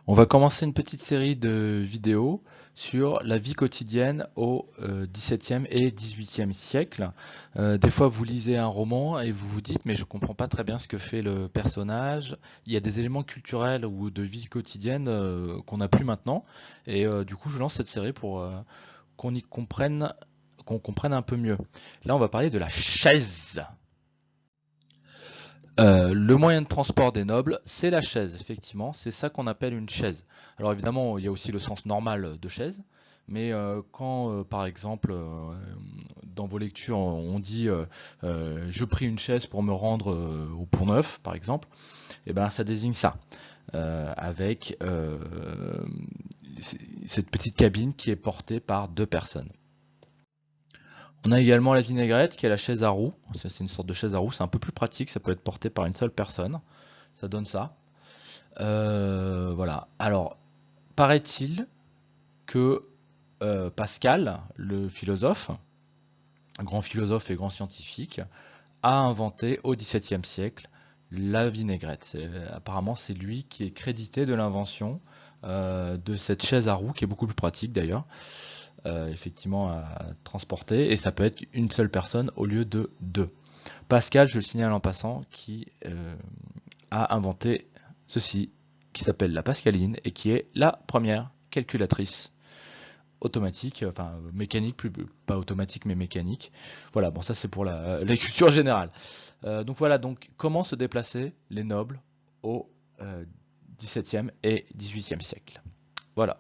On va commencer une petite série de vidéos sur la vie quotidienne au XVIIe et XVIIIe siècle. Des fois, vous lisez un roman et vous vous dites, mais je ne comprends pas très bien ce que fait le personnage. Il y a des éléments culturels ou de vie quotidienne qu'on n'a plus maintenant. Et du coup, je lance cette série pour qu'on comprenne un peu mieux. Là, on va parler de la chaise. Le moyen de transport des nobles, c'est la chaise, effectivement, c'est ça qu'on appelle une chaise. Alors évidemment, il y a aussi le sens normal de chaise, mais quand, par exemple, dans vos lectures, on dit je pris une chaise pour me rendre au Pont-Neuf, par exemple, et ben ça désigne ça, avec cette petite cabine qui est portée par deux personnes. On a également la vinaigrette qui est la chaise à roues. C'est une sorte de chaise à roues, c'est un peu plus pratique, ça peut être porté par une seule personne. Ça donne ça. Voilà. Alors, paraît-il que Pascal, le philosophe, un grand philosophe et grand scientifique, a inventé au XVIIe siècle la vinaigrette. Apparemment, c'est lui qui est crédité de l'invention de cette chaise à roues, qui est beaucoup plus pratique d'ailleurs, effectivement à transporter, et ça peut être une seule personne au lieu de deux. Pascal, je le signale en passant, qui a inventé ceci, qui s'appelle la Pascaline, et qui est la première calculatrice automatique, enfin mécanique, plus, pas automatique mais mécanique. Voilà, bon ça c'est pour la culture générale. Donc voilà, donc comment se déplacer les nobles au XVIIe et XVIIIe siècle. Voilà.